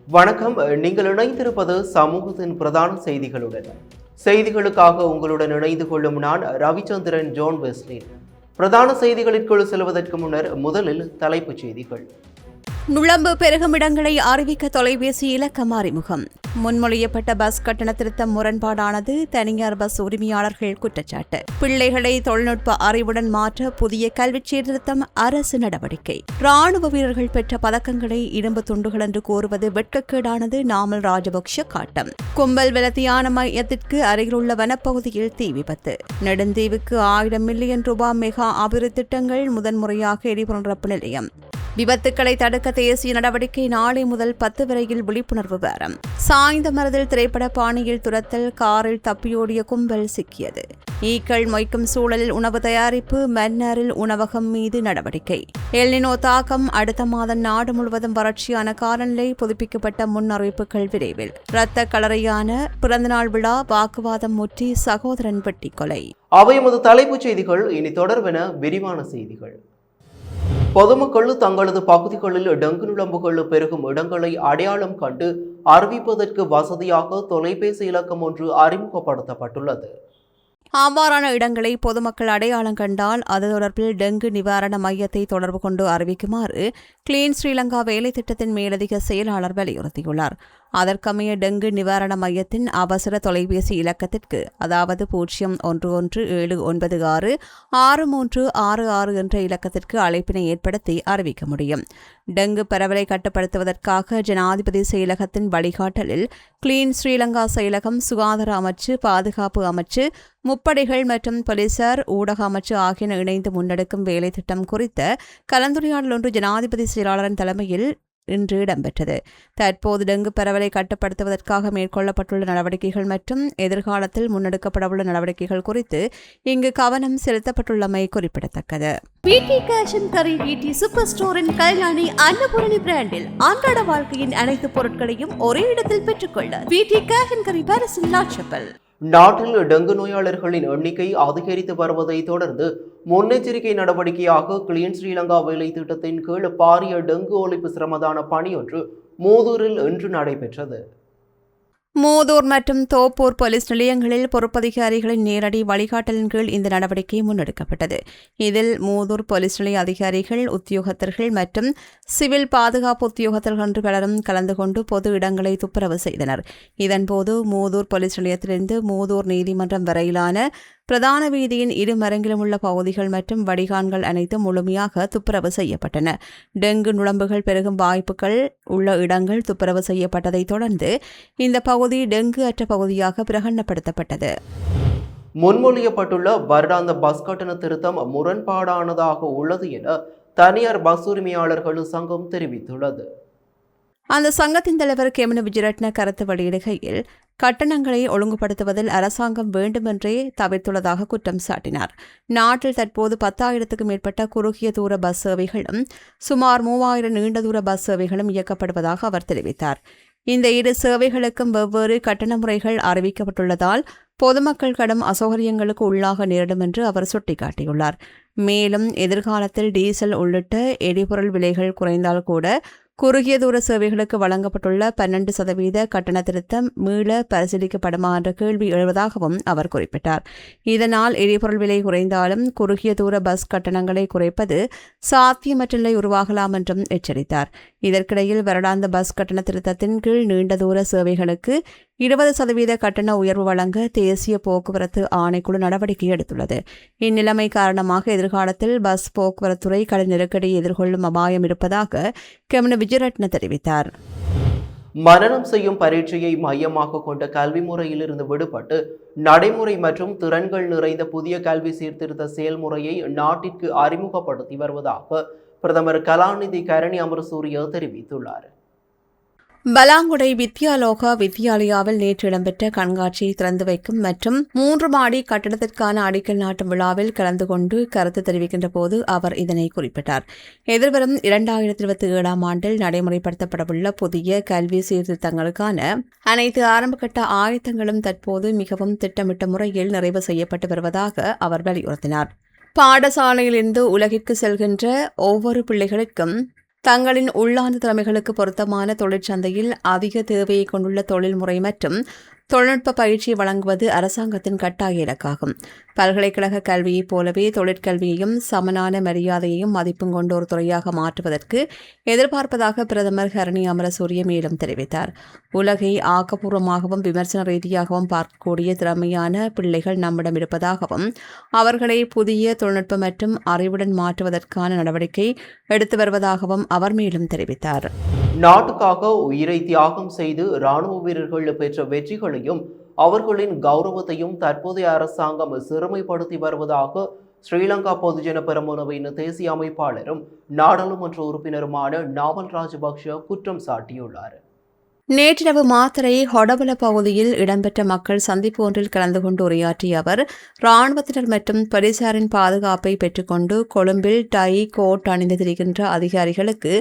வணக்கம். நீங்கள் இணைந்திருப்பது சமூகத்தின் பிரதான செய்திகளுடன். செய்திகளுக்காக உங்களுடன் இணைந்து கொள்ளும் நான் ரவிச்சந்திரன் ஜோன் வெஸ்லி. பிரதான செய்திகளுக்குள் செல்வதற்கு முன்னர் முதலில் தலைப்புச் செய்திகள். நுழம்பு பெருகும் இடங்களை அறிவிக்க தொலைபேசி இலக்கம் அறிமுகம். முன்மொழியப்பட்ட பஸ் கட்டண திருத்தம் முரண்பாடானது, தனியார் பஸ் உரிமையாளர்கள் குற்றச்சாட்டு. பிள்ளைகளை தொழில்நுட்ப அறிவுடன் மாற்ற புதிய கல்விச் சீர்திருத்தம், அரசு நடவடிக்கை. ராணுவ வீரர்கள் பெற்ற பதக்கங்களை இரும்பு துண்டுகள் என்று கூறுவது வெட்கக்கேடானது, நாமல் ராஜபக்ஷ காட்டம். கும்பல் விலத்தியான மையத்திற்கு அருகிலுள்ள வனப்பகுதியில் தீ விபத்து. நெடுந்தீவுக்கு 1000 மில்லியன் ரூபாய் மெகா அபிவிருத்தி திட்டங்கள், முதன்முறையாக எரிபொருள் நிலையம். விபத்துக்களை தடுக்க தேசிய நடவடிக்கை, நாளை முதல் 10 வரையில் விழிப்புணர்வு வாரம். சாய்ந்த மரத்தில் திரைப்பட பாணியில் துரத்தல், காரில் தப்பியோடிய கும்பல் சிக்கியது. ஈக்கள் மொய்க்கும் சூழலில் உணவு தயாரிப்பு, மன்னாரில் உணவகம் மீது நடவடிக்கை. எல்னினோ தாக்கம், அடுத்த மாதம் நாடு முழுவதும் வறட்சியான காலநிலை, புதுப்பிக்கப்பட்ட முன் அறிவிப்புகள் விரைவில். இரத்த கலரையான பிறந்தநாள் விழா, வாக்குவாதம் முற்றி சகோதரன் வெட்டி கொலை. அவை எமது தலைப்புச் செய்திகள். இனி தொடர்பென விரிவான செய்திகள். பொதுமக்கள் தங்களது பகுதிகளில் டெங்கு நுழம்புகள் பெருகும் இடங்களை அடையாளம் கண்டு அறிவிப்பதற்கு வசதியாக தொலைபேசி இலக்கம் ஒன்று அறிமுகப்படுத்தப்பட்டுள்ளது. அவ்வாறான இடங்களை பொதுமக்கள் அடையாளம் கண்டால் அது தொடர்பில் டெங்கு நிவாரண மையத்தை தொடர்பு கொண்டு அறிவிக்குமாறு கிளீன் ஸ்ரீலங்கா வேலை திட்டத்தின் மேலதிக செயலாளர் வலியுறுத்தியுள்ளார். அதற்கமைய டெங்கு நிவாரண மையத்தின் அவசர தொலைபேசி இலக்கத்திற்கு, அதாவது 0117966366 என்ற இலக்கத்திற்கு அழைப்பினை ஏற்படுத்தி அறிவிக்க முடியும். டெங்கு பரவலை கட்டுப்படுத்துவதற்காக ஜனாதிபதி செயலகத்தின் வழிகாட்டலில் கிளீன் ஸ்ரீலங்கா செயலகம், சுகாதார அமைச்சு, பாதுகாப்பு அமைச்சு, முப்படைகள் மற்றும் போலீசார், ஊடக அமைச்சு ஆகியன இணைந்து முன்னெடுக்கும் வேலை திட்டம் குறித்த கலந்துரையாடல் ஒன்று ஜனாதிபதி செயலாளரின் தலைமையில் இன்று இடம்பெற்றது. தற்போது டெங்கு பரவலை கட்டுப்படுத்துவதற்காக மேற்கொள்ளப்பட்டுள்ள நடவடிக்கைகள் மற்றும் எதிர்காலத்தில் முன்னெடுக்கப்படவுள்ள நடவடிக்கைகள் குறித்து இங்கு கவனம் செலுத்தப்பட்டுள்ளமை குறிப்பிடத்தக்கது. VT cash and carry VT super ஸ்டோரின் கல்யாணி அன்னபூரணி பிராண்டில் அன்றாட வாழ்க்கையின் அனைத்து பொருட்களையும் ஒரே இடத்தில் பெற்றுக்கொள்ள வீட்டி கேஷ் அண்ட் கரி பாரிஸின் லாட்சப்பல். நாட்டில் டெங்கு நோயாளர்களின் எண்ணிக்கை அதிகரித்து வருவதை தொடர்ந்து முன்னெச்சரிக்கை நடவடிக்கையாக கிளீன் ஸ்ரீலங்கா வேலை திட்டத்தின் கீழ் பாரிய டெங்கு ஒழிப்பு சிரமதான பணியொன்று மூதூரில் இன்று நடைபெற்றது. மூதூர் மற்றும் தோப்பூர் போலீஸ் நிலையங்களில் பொறுப்பதிகாரிகளின் நேரடி வழிகாட்டலின் கீழ் இந்த நடவடிக்கை முன்னெடுக்கப்பட்டது. இதில் மூதூர் போலீஸ் நிலைய அதிகாரிகள், உத்தியோகத்தர்கள் மற்றும் சிவில் பாதுகாப்பு உத்தியோகத்தர்கள் என்று பலரும் கலந்து கொண்டு பொது இடங்களை துப்புரவு செய்தனர். இதன்போது மூதூர் போலீஸ் நிலையத்திலிருந்து மூதூர் நீதிமன்றம் வரையிலான பிரதான வீதியின் இரு மரங்கிலும் உள்ள பகுதிகள் மற்றும் வடிகான்கள் அனைத்தும் முழுமையாக துப்புரவு செய்யப்பட்டன. டெங்கு நுழம்புகள் பெருகும் வாய்ப்புகள் உள்ள இடங்கள் துப்புரவு செய்யப்பட்டதை தொடர்ந்து இந்த பகுதி டெங்கு அற்ற பகுதியாக பிரகடனப்படுத்தப்பட்டது. முன்மொழியப்பட்டுள்ள வருடாந்த பஸ் கட்டண திருத்தம் முரண்பாடானதாக உள்ளது என தனியார் பஸ் உரிமையாளர்கள் சங்கம் தெரிவித்துள்ளது. அந்த சங்கத்தின் தலைவர் கெமன விஜயரட்ன கருத்து வெளியிடுகையில், கட்டணங்களை ஒழுங்குபடுத்துவதில் அரசாங்கம் வேண்டுமென்றே தவிர்த்துள்ளதாக குற்றம் சாட்டினார். நாட்டில் தற்போது 10,000க்கும் மேற்பட்ட குறுகிய தூர பஸ் சேவைகளும் சுமார் 3,000 நீண்ட தூர பஸ் சேவைகளும் இயக்கப்படுவதாக அவர் தெரிவித்தார். இந்த இரு சேவைகளுக்கும் வெவ்வேறு கட்டண முறைகள் அறிவிக்கப்பட்டுள்ளதால் பொதுமக்கள் கடும் அசௌகரியங்களுக்கு உள்ளாக நேரிடும் என்று அவர் சுட்டிக்காட்டியுள்ளார். மேலும் எதிர்காலத்தில் டீசல் உள்ளிட்ட எரிபொருள் விலைகள் குறைந்தால் கூட குறுகிய தூர சேவைகளுக்கு வழங்கப்பட்டுள்ள 12% கட்டண திருத்தம் மீள பரிசீலிக்கப்படுமா என்ற கேள்வி எழுவதாகவும் அவர் குறிப்பிட்டார். இதனால் எரிபொருள் விலை குறைந்தாலும் குறுகிய தூர பஸ் கட்டணங்களை குறைப்பது சாத்தியமற்ற நிலை உருவாகலாம் என்றும் எச்சரித்தார். இதற்கிடையில் வருடாந்த பஸ் கட்டண திருத்தத்தின் கீழ் நீண்ட தூர சேவைகளுக்கு 20% கட்டண உயர்வு வழங்க தேசிய போக்குவரத்து ஆணைக்குழு நடவடிக்கை எடுத்துள்ளது. இந்நிலைமை காரணமாக எதிர்காலத்தில் பஸ் போக்குவரத்துறை கடும் நெருக்கடியை எதிர்கொள்ளும் அபாயம் இருப்பதாக கெமன விஜயரட்ன தெரிவித்தார். மனனம் செய்யும் பரீட்சையை மையமாக கொண்ட கல்வி முறையிலிருந்து விடுபட்டு நடைமுறை மற்றும் திறன்கள் நிறைந்த புதிய கல்வி சீர்திருத்த செயல்முறையை நாட்டிற்கு அறிமுகப்படுத்தி வருவதாக பிரதமர் கலாநிதி கரணி அமரசூரிய தெரிவித்துள்ளார். பலாங்குடை வித்யாலோகா வித்யாலயாவில் நேற்று இடம்பெற்ற கண்காட்சியை திறந்து வைக்கும் மற்றும் 3 மாடி கட்டடத்திற்கான அடிக்கல் நாட்டும் விழாவில் கலந்து கொண்டு கருத்து தெரிவிக்கின்ற போது அவர் இதனை குறிப்பிட்டார். எதிர்வரும் 2027ஆம் ஆண்டில் நடைமுறைப்படுத்தப்படவுள்ள புதிய கல்வி சீர்திருத்தங்களுக்கான அனைத்து ஆரம்பகட்ட ஆயத்தங்களும் தற்போது மிகவும் திட்டமிட்ட முறையில் நிறைவு செய்யப்பட்டு வருவதாக அவர் வலியுறுத்தினார். பாடசாலையிலிருந்து உலகிற்கு செல்கின்ற ஒவ்வொரு பிள்ளைகளுக்கும் தங்களின் உள்ளார்ந்த திறமைகளுக்கு பொருத்தமான தொழிற்சந்தையில் அதிக தேவையை கொண்டுள்ள தொழில்முறை மற்றும் தொழில்நுட்ப பயிற்சியை வழங்குவது அரசாங்கத்தின் கட்டாய இலக்காகும். பல்கலைக்கழக கல்வியைப் போலவே தொழிற்கல்வியையும் சமனான மரியாதையையும் மதிப்பும் கொண்ட ஒரு துறையாக மாற்றுவதற்கு எதிர்பார்ப்பதாக பிரதமர் ஹரணி அமரசூரிய மேலும் தெரிவித்தார். உலகை ஆக்கப்பூர்வமாகவும் விமர்சன ரீதியாகவும் பார்க்கக்கூடிய திறமையான பிள்ளைகள் நம்மிடம் இருப்பதாகவும் அவர்களை புதிய தொழில்நுட்பம் மற்றும் அறிவுடன் மாற்றுவதற்கான நடவடிக்கை எடுத்து வருவதாகவும் அவர் மேலும் தெரிவித்தார். நாட்டுக்காக உயிரை தியாகம் செய்து இராணுவ வீரர்கள் பெற்ற வெற்றிகளையும் அவர்களின் கௌரவத்தையும் தற்போதைய அரசாங்கம் சிறுமைப்படுத்தி வருவதாக ஸ்ரீலங்கா பொதுஜன பெரமுனவின் தேசிய அமைப்பாளரும் நாடாளுமன்ற உறுப்பினருமான நாமல் ராஜபக்ஷ குற்றம் சாட்டியுள்ளார். நேற்றிரவு மாத்தறை ஹொடபல பகுதியில் இடம்பெற்ற மக்கள் சந்திப்பு ஒன்றில் கலந்து கொண்டு உரையாற்றிய அவர் இராணுவத்தினர் மற்றும் போலீசாரின் பாதுகாப்பை பெற்றுக்கொண்டு கொழும்பில் டை கோட் அணிந்து திரிகின்ற அதிகாரிகளுக்கு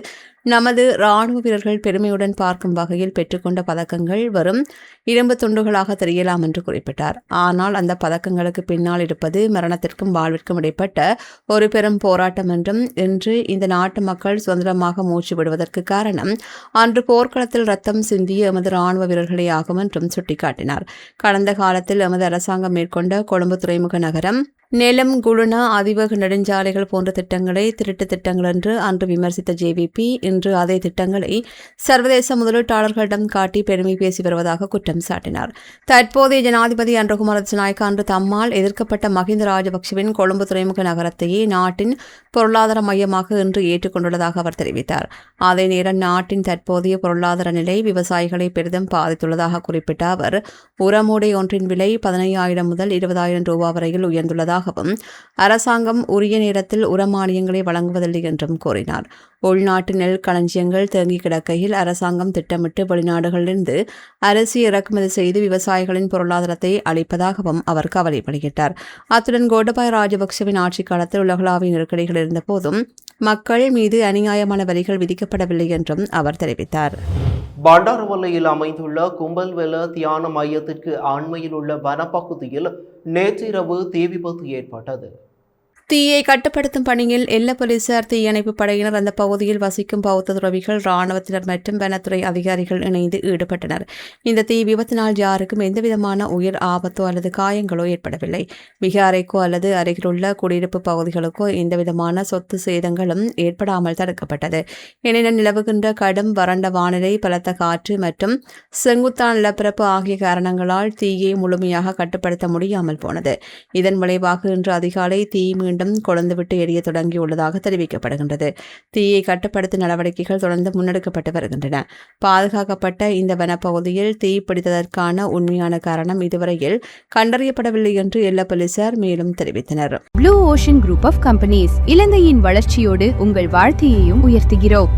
நமது இராணுவ வீரர்கள் பெருமையுடன் பார்க்கும் வகையில் பெற்றுக்கொண்ட பதக்கங்கள் வெறும் இரும்பு துண்டுகளாக தெரியலாம் என்று குறிப்பிட்டார். ஆனால் அந்த பதக்கங்களுக்கு பின்னால் இருப்பது மரணத்திற்கும் வாழ்விற்கும் இடைப்பட்ட ஒரு பெரும் போராட்டம் என்றும், இன்று இந்த நாட்டு மக்கள் சுதந்திரமாக மூச்சு விடுவதற்கு காரணம் அன்று போர்க்களத்தில் ரத்தம் சிந்திய எமது இராணுவ வீரர்களே ஆகும் என்றும் சுட்டிக்காட்டினார். கடந்த காலத்தில் எமது அரசாங்கம் மேற்கொண்ட கொழும்பு துறைமுக நகரம் நெலம் குழுனா அதிவேக நெடுஞ்சாலைகள் போன்ற திட்டங்களை திருட்டு திட்டங்கள் என்று அன்று விமர்சித்த ஜேவிபி இன்று அதே திட்டங்களை சர்வதேச முதலீட்டாளர்களிடம் காட்டி பெருமை பேசி வருவதாக குற்றம் சாட்டினார். தற்போதைய ஜனாதிபதி அன்றகுமார திசாநாயக்க அன்று தம்மால் எதிர்க்கப்பட்ட மஹிந்த ராஜபக்சவின் கொழும்பு துறைமுக நகரத்தையே நாட்டின் பொருளாதார மையமாக இன்று ஏற்றுக்கொண்டுள்ளதாக அவர் தெரிவித்தார். அதே நேரம் நாட்டின் தற்போதைய பொருளாதார நிலை விவசாயிகளை பெரிதும் பாதித்துள்ளதாக குறிப்பிட்ட அவர் உரமூடை ஒன்றின் விலை 15,000 முதல் 20,000 ரூபாய் வரையில் உயர்ந்துள்ளதாக அரசாங்கம் உரிய நேரத்தில் உரமானியங்களை வழங்குவதில்லை என்றும் கூறினார். உள்நாட்டு நெல் களஞ்சியங்கள் தேங்கி கிடக்கையில் அரசாங்கம் திட்டமிட்டு வெளிநாடுகளிலிருந்து அரிசி இறக்குமதி செய்து விவசாயிகளின் பொருளாதாரத்தை அளிப்பதாகவும் அவர் கவலை வெளியிட்டார். அத்துடன் கோட்டபாய ராஜபக்சவின் ஆட்சிக் காலத்தில் உலகளாவிய நெருக்கடிகள் இருந்த போதும் மக்கள் மீது அநியாயமான வரிகள் விதிக்கப்படவில்லை என்றும் அவர் தெரிவித்தார். பண்டாரவல்லையில் அமைந்துள்ள கும்பல்வெல தியான மையத்திற்கு அண்மையில் உள்ள வனப்பகுதியில் நேற்றிரவு தீ விபத்து ஏற்பட்டது. தீயை கட்டுப்படுத்தும் பணியில் எல்ல போலீசார் தீயணைப்பு படையினர் அந்த பகுதியில் வசிக்கும் பௌத்த துறவிகள் இராணுவத்தினர் மற்றும் வனத்துறை அதிகாரிகள் இணைந்து ஈடுபட்டனர். இந்த தீ விபத்தினால் யாருக்கும் எந்தவிதமான உயிர் ஆபத்தோ அல்லது காயங்களோ ஏற்படவில்லை. விகாரைக்கோ அல்லது அருகிலுள்ள குடியிருப்பு பகுதிகளுக்கோ எந்தவிதமான சொத்து சேதங்களும் ஏற்படாமல் தடுக்கப்பட்டது. எனினும் நிலவுகின்ற கடும் வறண்ட வானிலை, பலத்த காற்று மற்றும் செங்குத்தான நிலப்பரப்பு ஆகிய காரணங்களால் தீயை முழுமையாக கட்டுப்படுத்த முடியாமல் போனது. இதன் விளைவாக இன்று அதிகாலை தீ மீண்டும் கொழுந்துவிட்டு எரிய தொடங்கியுள்ளதாக தெரிவிக்கப்படுகின்றது. தீயை கட்டுப்படுத்தும் நடவடிக்கைகள் தொடர்ந்து முன்னெடுக்கப்பட்டு வருகின்றன. பாதுகாக்கப்பட்ட இந்த வனப்பகுதியில் தீ பிடித்ததற்கான உண்மையான காரணம் இதுவரையில் கண்டறியப்படவில்லை என்று எல்ல போலீசார் மேலும் தெரிவித்தனர். Blue ocean group of companies இலங்கையின் வளர்ச்சியோடு உங்கள் வாழ்க்கையையும் உயர்த்துகிறோம்.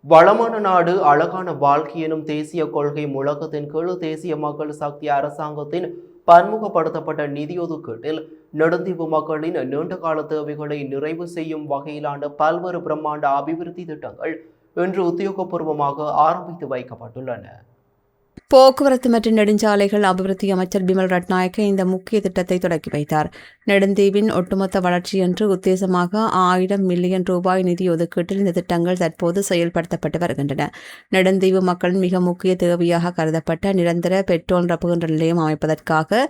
வளமான நாடு அழகான வாழ்க்கை எனும் தேசிய கொள்கை முழக்கத்தின் கீழ் தேசிய மக்கள் சக்தி அரசாங்கத்தின் பன்முகப்படுத்தப்பட்ட நிதி ஒதுக்கீட்டில் நெடுந்தீவு மக்களின் நீண்டகால தேவைகளை நிறைவு செய்யும் வகையிலான பல்வேறு பிரம்மாண்ட அபிவிருத்தி திட்டங்கள் இன்று உத்தியோகபூர்வமாக ஆரம்பித்து வைக்கப்பட்டுள்ளன. போக்குவரத்து மற்றும் நெடுஞ்சாலைகள் அபிவிருத்தி அமைச்சர் பிமல் ரட்நாயக்க இந்த முக்கிய திட்டத்தை தொடக்கி வைத்தார். நெடுந்தீவின் ஒட்டுமொத்த வளர்ச்சி என்று உத்தேசமாக 1000 மில்லியன் ரூபாய் நிதி ஒதுக்கீட்டில் இந்த திட்டங்கள் தற்போது செயல்படுத்தப்பட்டு வருகின்றன. நெடுந்தீவு மக்களின் மிக முக்கிய தேவையாக கருதப்பட்ட நிரந்தர பெட்ரோல் நிரப்புகின்ற நிலையம் அமைப்பதற்காக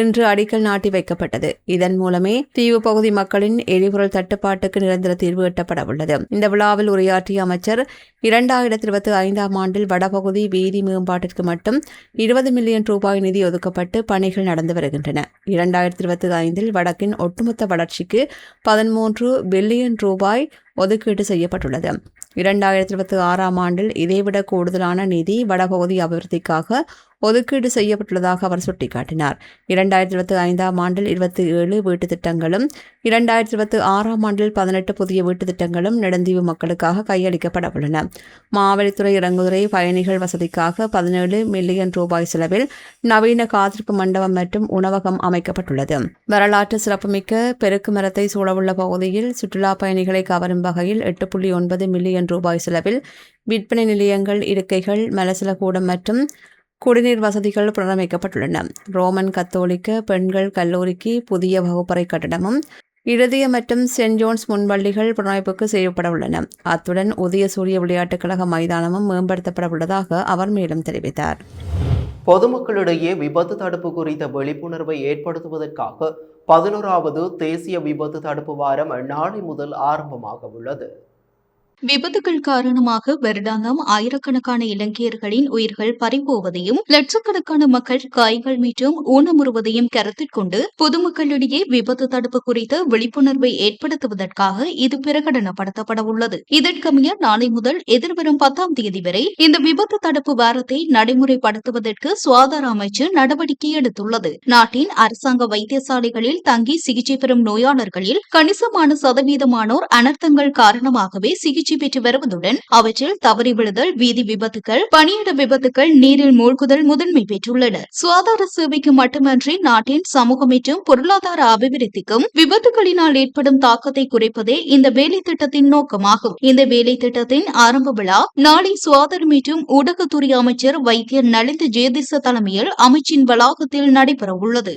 இன்று அடிக்கல் நாட்டி வைக்கப்பட்டது. இதன் மூலமே தீவு பகுதி மக்களின் எரிபொருள் தட்டுப்பாட்டுக்கு நிரந்தர தீர்வு எட்டப்பட உள்ளது. இந்த விழாவில் உரையாற்றிய அமைச்சர் 2025 ஆண்டில் வடபகுதி வீதி மேம்பாட்டிற்கு மட்டும் 20 மில்லியன் ரூபாய் நிதி ஒதுக்கப்பட்டு பணிகள் நடந்து வருகின்றன. 2025 வடக்கின் ஒட்டுமொத்த வளர்ச்சிக்கு 13 பில்லியன் ரூபாய் ஒதுக்கீடு செய்யப்பட்டுள்ளது. 2026 ஆண்டில் இதைவிட கூடுதலான நிதி வடபகுதி அபிவிருத்திக்காக ஒதுக்கீடு செய்யப்பட்டுள்ளதாக அவர் சுட்டிக்காட்டினார். 2025 ஆண்டில் 27 வீட்டுத் திட்டங்களும் 2026 ஆண்டில் 18 புதிய வீட்டுத் திட்டங்களும் நெடுந்தீவு மக்களுக்காக கையளிக்கப்பட உள்ளன. மாவழித்துறை இறங்குதுறை பயணிகள் வசதிக்காக 17 மில்லியன் ரூபாய் செலவில் நவீன காத்திருப்பு மண்டபம் மற்றும் உணவகம் அமைக்கப்பட்டுள்ளது. வரலாற்று சிறப்புமிக்க பெருக்கு மரத்தை சூழவுள்ள பகுதியில் சுற்றுலா பயணிகளை கவரும் வகையில் 8.9 மில்லியன் ரூபாய் செலவில் விற்பனை நிலையங்கள், இருக்கைகள், மலசலக்கூடம் மற்றும் குடிநீர் வசதிகள் புனரமைக்கப்பட்டுள்ளன. ரோமன் கத்தோலிக்க பெண்கள் கல்லூரிக்கு புதிய வகுப்பறை கட்டடமும் இருதய மற்றும் சென்ட் ஜோன்ஸ் முன்பள்ளிகள் புனரமைப்புக்கு செய்யப்பட உள்ளன. அத்துடன் உதய சூரிய விளையாட்டுக் கழக மைதானமும் மேம்படுத்தப்பட உள்ளதாக அவர் மேலும் தெரிவித்தார். பொதுமக்களிடையே விபத்து தடுப்பு குறித்த விழிப்புணர்வை ஏற்படுத்துவதற்காக 11வது தேசிய விபத்து தடுப்பு வாரம் நாளை முதல் ஆரம்பமாக உள்ளது. விபத்துகள் காரணமாக வருடாந்தம் ஆயிரக்கணக்கான இலங்கையர்களின் உயிர்கள் பறிபோவதையும் லட்சக்கணக்கான மக்கள் காயங்கள் மீண்டும் ஊனமுறுவதையும் கருத்தில் கொண்டு பொதுமக்களிடையே விபத்து தடுப்பு குறித்த விழிப்புணர்வை ஏற்படுத்துவதற்காக இது பிரகடனப்படுத்தப்பட உள்ளது. இதற்கமைய நாளை முதல் எதிர்வரும் 10ஆம் தேதி வரை இந்த விபத்து தடுப்பு வாரத்தை நடைமுறைப்படுத்துவதற்கு சுகாதார அமைச்சு நடவடிக்கை எடுத்துள்ளது. நாட்டின் அரசாங்க வைத்தியசாலைகளில் தங்கி சிகிச்சை பெறும் நோயாளர்களில் கணிசமான சதவீதமானோர் அனர்த்தங்கள் காரணமாகவே சிகிச்சை பெற்று வருவதுடன் அவற்றில் தவறி விழுதல், வீதி விபத்துகள், பணியிட விபத்துகள், நீரில் மூழ்குதல் முதன்மை பெற்றுள்ளன. சுகாதார சேவைக்கு மட்டுமன்றி நாட்டின் சமூக மற்றும் பொருளாதார அபிவிருத்திக்கும் விபத்துகளினால் ஏற்படும் தாக்கத்தை குறைப்பதே இந்த வேலை திட்டத்தின் நோக்கமாகும். இந்த வேலை திட்டத்தின் ஆரம்ப விழா நாளை சுகாதார மற்றும் ஊடகத்துறை அமைச்சர் வைத்தியர் நலிந்த ஜெயதிச தலைமையில் அமைச்சின் வளாகத்தில் நடைபெறவுள்ளது.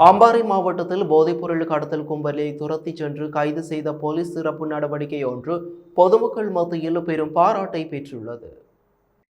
அம்பாறை மாவட்டத்தில் போதைப்பொருள் கடத்தல் கும்பலை துரத்தி சென்று கைது செய்த போலீஸ் சிறப்பு நடவடிக்கை ஒன்று பொதுமக்கள் மத்தியில் பெரும் பாராட்டை பெற்றுள்ளது.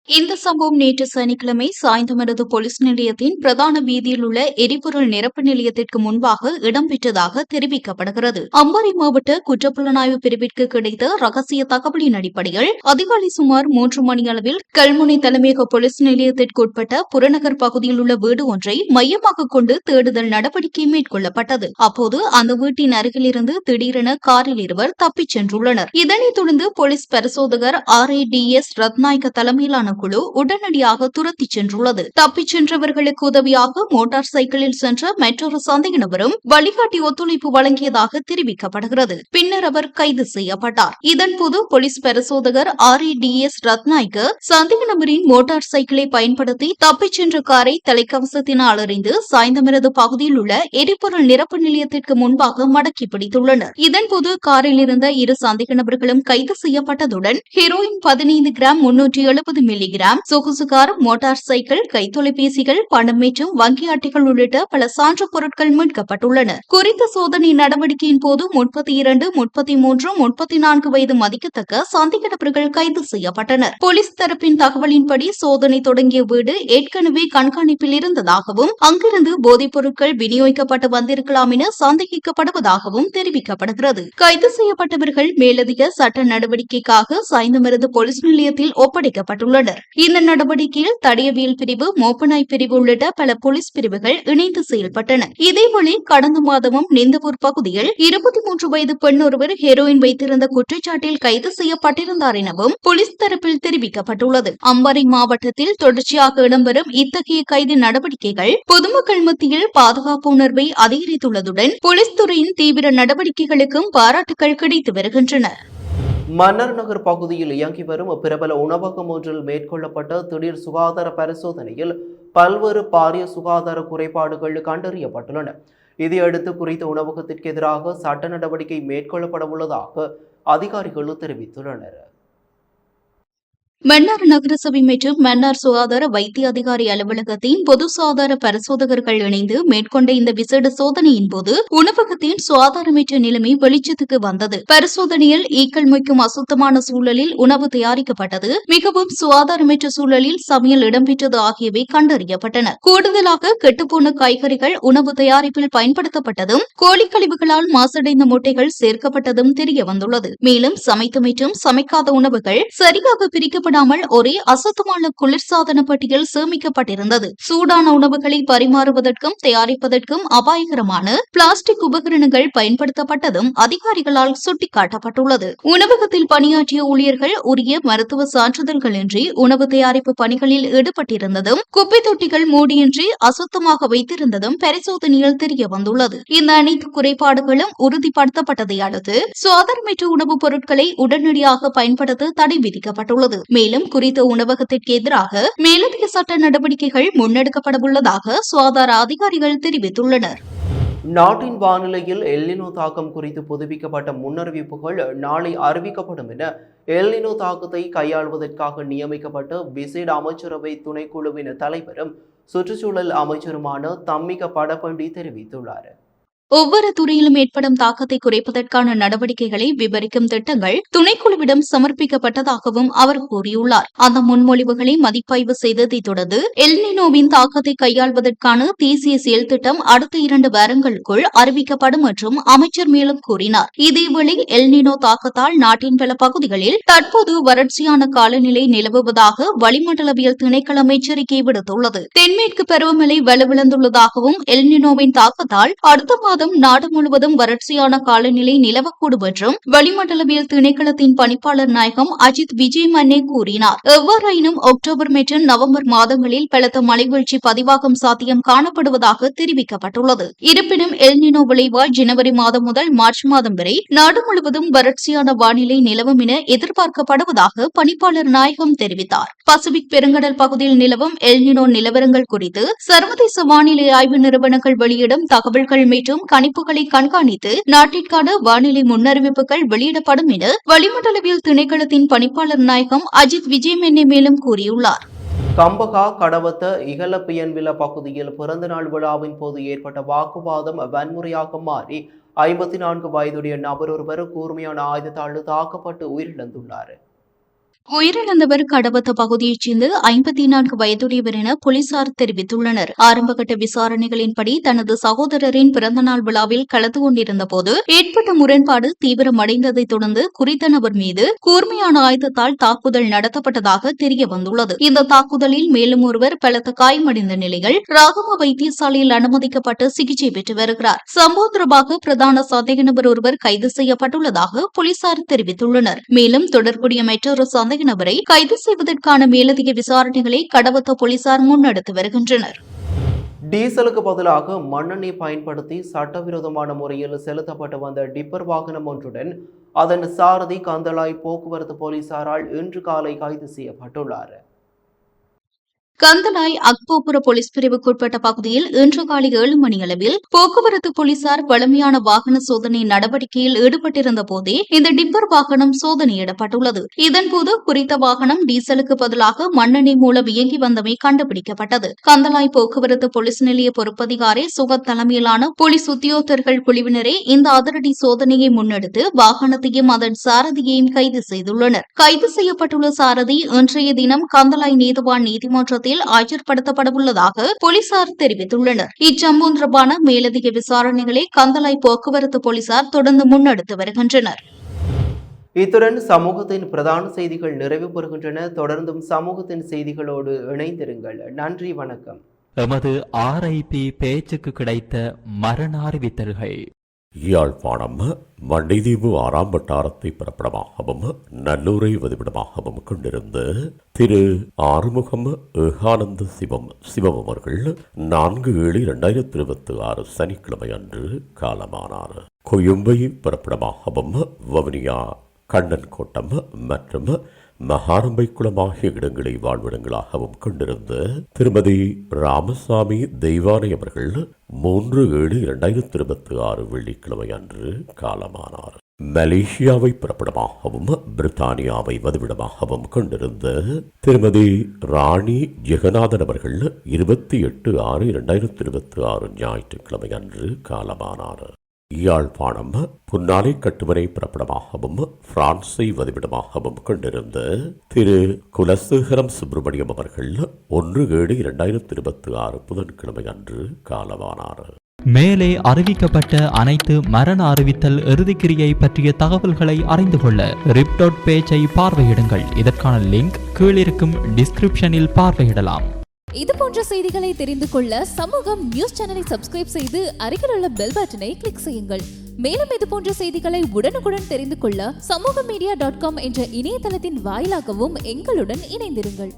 இந்த சம்பவம் நேற்று சனிக்கிழமை சாய்ந்தமருது போலீஸ் நிலையத்தின் பிரதான வீதியில் உள்ள எரிபொருள் நிரப்பு நிலையத்திற்கு முன்பாக இடம்பெற்றதாக தெரிவிக்கப்படுகிறது. அம்பாறை மாவட்ட குற்றப்புலனாய்வு பிரிவிற்கு கிடைத்த ரகசிய தகவலின் அடிப்படையில் அதிகாலை சுமார் 3 மணி அளவில் கல்முனை தலைமையக போலீஸ் நிலையத்திற்குட்பட்ட புறநகர் பகுதியில் உள்ள வீடு ஒன்றை மையமாக கொண்டு தேடுதல் நடவடிக்கை மேற்கொள்ளப்பட்டது. அப்போது அந்த வீட்டின் அருகில் இருந்து திடீரென காரில் இருவர் தப்பிச் சென்றுள்ளனர். இதனைத் தொடர்ந்து போலீஸ் பரிசோதகர் RADS ரத்நாயக்க தலைமையிலான குழு உடனடியாக துரத்தி சென்றுள்ளது. தப்பிச் சென்றவர்களுக்கு உதவியாக மோட்டார் சைக்கிளில் சென்ற மற்றொரு சந்தேக நபரும் வழிகாட்டி ஒத்துழைப்பு வழங்கியதாக தெரிவிக்கப்படுகிறது. பின்னர் அவர் கைது செய்யப்பட்டார். இதன்போது போலீஸ் பரிசோதகர் RADS ரத்நாயக்க சந்தேக நபரின் மோட்டார் சைக்கிளை பயன்படுத்தி தப்பிச் சென்ற காரை தலைக்கவசத்தினால் அறிந்து சாய்ந்தமருது பகுதியில் உள்ள எரிபொருள் நிரப்பு நிலையத்திற்கு முன்பாக மடக்கி பிடித்துள்ளனர். இதன்போது காரில் இருந்த 2 சந்தேக நபர்களும் கைது செய்யப்பட்டதுடன் ஹெரோயின் 15 கிராம் 370 மில்லிகிராம், சொகுசு கார், மோட்டார் சைக்கிள், கைத்தொலைபேசிகள், பணம் மற்றும் வங்கி அட்டைகள் உள்ளிட்ட பல சான்று பொருட்கள் மீட்கப்பட்டுள்ளன. குறித்த சோதனை நடவடிக்கையின் போது 32, 33, 34 வயது மதிக்கத்தக்க சந்தேக நபர்கள் கைது செய்யப்பட்டனர். போலீஸ் தரப்பின் தகவலின்படி சோதனை தொடங்கிய வீடு ஏற்கனவே கண்காணிப்பில் இருந்ததாகவும் அங்கிருந்து போதைப் பொருட்கள் விநியோகிக்கப்பட்டு வந்திருக்கலாம் என சந்தேகிக்கப்படுவதாகவும் தெரிவிக்கப்படுகிறது. கைது செய்யப்பட்டவர்கள் மேலதிக சட்ட நடவடிக்கைக்காக சாய்ந்தமருது போலீஸ் நிலையத்தில் ஒப்படைக்கப்பட்டுள்ளனர். இந்த நடவடிக்கையில் தடயவியல் பிரிவு, மோப்பநாய் பிரிவு உள்ளிட்ட பல போலீஸ் பிரிவுகள் இணைந்து செயல்பட்டன. இதேவேளை கடந்த மாதமும் நிந்தவூர் பகுதியில் 23 வயது பெண் ஒருவர் ஹெரோயின் வைத்திருந்த குற்றச்சாட்டில் கைது செய்யப்பட்டிருந்தார் எனவும் போலீஸ் தரப்பில் தெரிவிக்கப்பட்டுள்ளது. அம்பாறை மாவட்டத்தில் தொடர்ச்சியாக இடம்பெறும் இத்தகைய கைது நடவடிக்கைகள் பொதுமக்கள் மத்தியில் பாதுகாப்பு உணர்வை அதிகரித்துள்ளதுடன் போலீஸ் துறையின் தீவிர நடவடிக்கைகளுக்கும் பாராட்டுகள் கிடைத்து வருகின்றன. மன்னர் நகர் பகுதியில் இயங்கி வரும் பிரபல உணவகம் ஒன்றில் மேற்கொள்ளப்பட்ட திடீர் சுகாதார பரிசோதனையில் பல்வேறு பாரிய சுகாதார குறைபாடுகள் கண்டறியப்பட்டுள்ளன. இதையடுத்து குறித்த உணவகத்திற்கு எதிராக சட்ட நடவடிக்கை மேற்கொள்ளப்பட உள்ளதாக அதிகாரிகள் தெரிவித்துள்ளனர். மன்னார் நகரசபை மற்றும் மன்னார் சுகாதார வைத்திய அதிகாரி அலுவலகத்தின் பொது சுகாதார பரிசோதகர்கள் இணைந்து மேற்கொண்ட இந்த விசேட சோதனையின் போது உணவகத்தின் சுகாதாரமற்ற நிலைமை வெளிச்சத்துக்கு வந்தது. பரிசோதனையில் ஈக்கள் மொய்க்கும் அசுத்தமான சூழலில் உணவு தயாரிக்கப்பட்டது, மிகவும் சுகாதாரமற்ற சூழலில் சமையல் இடம்பெற்றது ஆகியவை கண்டறியப்பட்டன. கூடுதலாக கெட்டுப்போன காய்கறிகள் உணவு தயாரிப்பில் பயன்படுத்தப்பட்டதும், கோழி கழிவுகளால் மாசடைந்த முட்டைகள் சேர்க்கப்பட்டதும் தெரிய வந்துள்ளது. மேலும் சமைத்த மற்றும் சமைக்காத உணவுகள் சரியாக பிரிக்கப்பட்ட ஒரே அசுத்தமான குளிர்சாதன பெட்டியில் சேமிக்கப்பட்டிருந்தது. சூடான உணவுகளை பரிமாறுவதற்கும் தயாரிப்பதற்கும் அபாயகரமான பிளாஸ்டிக் உபகரணங்கள் பயன்படுத்தப்பட்டதும் அதிகாரிகளால் சுட்டிக்காட்டப்பட்டுள்ளது. உணவகத்தில் பணியாற்றிய ஊழியர்கள் உரிய மருத்துவ சான்றிதழ்களின்றி உணவு தயாரிப்பு பணிகளில் ஈடுபட்டிருந்ததும், குப்பை தொட்டிகள் மூடியின்றி அசுத்தமாக வைத்திருந்ததும் பரிசோதனையில் தெரிய வந்துள்ளது. இந்த அனைத்து குறைபாடுகளும் உறுதிப்படுத்தப்பட்டதை அடுத்து சுகாதாரமற்ற உணவுப் பொருட்களை உடனடியாக பயன்படுத்த தடை விதிக்கப்பட்டுள்ளது. மேலும் குறித்த உணவகத்திற்கு எதிராக மேலதிக சட்ட நடவடிக்கைகள் முன்னெடுக்கப்படவுள்ளதாக சுகாதார அதிகாரிகள் தெரிவித்துள்ளனர். நாட்டின் வானிலையில் எல்னினோ தாக்கம் குறித்து புதுப்பிக்கப்பட்ட முன்னறிவிப்புகள் நாளை அறிவிக்கப்படும் என எல்னினோ தாக்கத்தை கையாள்வதற்காக நியமிக்கப்பட்ட விசேட அமைச்சரவை துணைக்குழுவின் தலைவரும் சுற்றுச்சூழல் அமைச்சருமான தம்மிக படப்பண்டி தெரிவித்துள்ளார். ஒவ்வொரு துறையிலும் ஏற்படும் தாக்கத்தை குறைப்பதற்கான நடவடிக்கைகளை விவரிக்கும் திட்டங்கள் துணைக்குழுவிடம் சமர்ப்பிக்கப்பட்டதாகவும் அவர் கூறியுள்ளார். அந்த முன்மொழிவுகளை மதிப்பாய்வு செய்ததைத் தொடர்ந்து எல்னினோவின் தாக்கத்தை கையாள்வதற்கான தேசிய செயல் திட்டம் அடுத்த 2 வாரங்களுக்குள் அறிவிக்கப்படும் என்றும் அமைச்சர் மேலும் கூறினார். இதேவேளை எல்னினோ தாக்கத்தால் நாட்டின் பல பகுதிகளில் தற்போது வறட்சியான காலநிலை நிலவுவதாக வளிமண்டலவியல் திணைக்களம் எச்சரிக்கை விடுத்துள்ளது. தென்மேற்கு பருவமழை வலுவிழந்துள்ளதாகவும் எல்னினோவின் தாக்கத்தால் அடுத்த மாதம் நாடு முழுவதும் வறட்சியான காலநிலை நிலவக்கூடும் என்றும் வளிமண்டலவியல் திணைக்களத்தின் பணிப்பாளர் நாயகம் அஜித் விஜயமன்னே கூறினார். எவ்வாறாயினும் அக்டோபர் மற்றும் நவம்பர் மாதங்களில் பலத்த மழைவீழ்ச்சி பதிவாகும் சாத்தியம் காணப்படுவதாக தெரிவிக்கப்பட்டுள்ளது. இருப்பினும் எல்னினோ விளைவால் ஜனவரி மாதம் முதல் மார்ச் மாதம் வரை நாடு முழுவதும் வறட்சியான வானிலை நிலவும் என எதிர்பார்க்கப்படுவதாக பணிப்பாளர் நாயகம் தெரிவித்தார். பசிபிக் பெருங்கடல் பகுதியில் நிலவும் எல்னினோ நிலவரங்கள் குறித்து சர்வதேச வானிலை ஆய்வு நிறுவனங்கள் வெளியிடும் தகவல்கள் மற்றும் கணிப்புகளை கண்காணித்து நாட்டிற்கான வானிலை முன்னறிவிப்புகள் வெளியிடப்படும் என வளிமண்டலவியல் திணைக்களத்தின் பணிப்பாளர் நாயகம் அஜித் விஜயமென்னே மேலும் கூறியுள்ளார். கம்பகா கடவத்த இகலப்பியன்வில பகுதியில் பிறந்தநாள் விழாவின் போது ஏற்பட்ட வாக்குவாதம் வன்முறையாக மாறி 54 வயதுடைய நபர் ஒருவர் கூர்மையான ஆயுதத்தால் தாக்கப்பட்டு உயிரிழந்துள்ளார். உயிரிழந்தவர் கடவத்த பகுதியைச் சேர்ந்த 54 வயதுடையவர் என போலீசார் தெரிவித்துள்ளனர். ஆரம்பகட்ட விசாரணைகளின்படி தனது சகோதரரின் பிறந்தநாள் விழாவில் கலந்து கொண்டிருந்த போது ஏற்பட்ட முரண்பாடு தீவிரமடைந்ததைத் தொடர்ந்து குறித்த நபர் மீது கூர்மையான ஆயுதத்தால் தாக்குதல் நடத்தப்பட்டதாக தெரிய வந்துள்ளது. இந்த தாக்குதலில் மேலும் ஒருவர் பலத்த காயமடைந்த நிலையில் ராகம வைத்தியசாலையில் அனுமதிக்கப்பட்டு சிகிச்சை பெற்று வருகிறார். சம்பவம் தொடர்பாக பிரதான சந்தேக நபர் ஒருவர் கைது செய்யப்பட்டுள்ளதாக போலீசார் தெரிவித்துள்ளனர். மேலும் தொடர்புடைய மற்றொரு நபரை கைது செய்வதற்கான மேலதிக விசாரணைகளை கடவத்த போலீசார் முன்னெடுத்து வருகின்றனர். டீசலுக்கு பதிலாக மண்ணெண்ணெய் பயன்படுத்தி சட்டவிரோதமான முறையில் செலுத்தப்பட்டு வந்த டிப்பர் வாகனம் ஒன்றுடன் அதன் சாரதி கந்தளாய் போக்குவரத்து போலீசாரால் இன்று காலை கைது செய்யப்பட்டுள்ளார். கந்தலாய் அக்போபுர போலீஸ் பிரிவுக்குட்பட்ட பகுதியில் இன்று காலை 7 மணியளவில் போக்குவரத்து போலீசார் வலிமையான வாகன சோதனை நடவடிக்கையில் ஈடுபட்டிருந்த போதே இந்த டிப்பர் வாகனம் சோதனையிடப்பட்டுள்ளது. இதன்போது குறித்த வாகனம் டீசலுக்கு பதிலாக மண்ணெண்ணெய் மூலம் இயங்கி வந்தமை கண்டுபிடிக்கப்பட்டது. கந்தலாய் போக்குவரத்து போலீஸ் நிலைய பொறுப்பதிகாரி சுகத் தலைமையிலான போலீஸ் உத்தியோகத்தர்கள் குழுவினரே இந்த அதிரடி சோதனையை முன்னெடுத்து வாகனத்தையும் அதன் சாரதியையும் கைது செய்துள்ளனர். கைது செய்யப்பட்டுள்ள சாரதி இன்றைய தினம் கந்தலாய் நீதவான் நீதிமன்றத்தில் ஆஜர்படுத்தப்படவுள்ளதாக போலீசார் தெரிவித்துள்ளனர். இச்சம்பவம் தொடர்பான மேலதிக விசாரணைகளை கந்தளாய் போக்குவரத்து போலீசார் தொடர்ந்து முன்னெடுத்து வருகின்றனர். இத்துடன் சமூகத்தின் பிரதான செய்திகள் நிறைவு பெறுகின்றன. தொடர்ந்தும் சமூகத்தின் செய்திகளோடு இணைந்திருங்கள். நன்றி, வணக்கம். எமது RIP பேச்சுக்கு கிடைத்த மரண அறிவித்தல்கள். யாழ்ப்பாணம் மண்டைதீவு 6ஆம் வட்டாரத்தை பிறப்பிடமாகவும் நல்லூரை வதிவிடமாகவும் கொண்டிருந்த திரு ஆறுமுகம் ஏகானந்த சிவம் அவர்கள் 4/7/2026 சனிக்கிழமை அன்று காலமானார். கொழும்பை பிறப்பிடமாகவும் வவுனியா, கண்ணன் கோட்டம் மற்றும் மகாரம்பைக்குளம் ஆகிய இடங்களை வாழ்விடங்களாகவும் கொண்டிருந்த திருமதி ராமசாமி தெய்வானை அவர்கள் 3/7/2026 வெள்ளிக்கிழமை அன்று காலமானார். மலேசியாவை பிறப்பிடமாகவும் பிரித்தானியாவை வதிவிடமாகவும் கொண்டிருந்த திருமதி ராணி ஜெகநாதன் அவர்கள் 28/6/2026 ஞாயிற்றுக்கிழமை அன்று காலமானார். யாழ்ப்பாணம் புன்னாலை கட்டுமனை பிறப்பிடமாகவும் பிரான்சை வதிவிடமாகவும் கொண்டிருந்த திரு குலசேகரம் சுப்பிரமணியம் அவர்கள் 1/7/2026 புதன்கிழமை அன்று காலமானார். மேலே அறிவிக்கப்பட்ட அனைத்து மரண அறிவித்தல் இறுதிக்கிரியை பற்றிய தகவல்களை அறிந்து கொள்ள ரிப் பேஜை பார்வையிடுங்கள். இதற்கான லிங்க் கீழிருக்கும் டிஸ்கிரிப்ஷனில் பார்வையிடலாம். இது போன்ற செய்திகளை தெரிந்து கொள்ள சமூகம் நியூஸ் சேனலை சப்ஸ்கிரைப் செய்து அருகில் உள்ள பெல் பட்டனை கிளிக் செய்யுங்கள். மேலும் இது போன்ற செய்திகளை உடனுக்குடன் தெரிந்து கொள்ள சமூகமீடியா.com என்ற இணையதளத்தின் வாயிலாகவும் எங்களுடன் இணைந்திருங்கள்.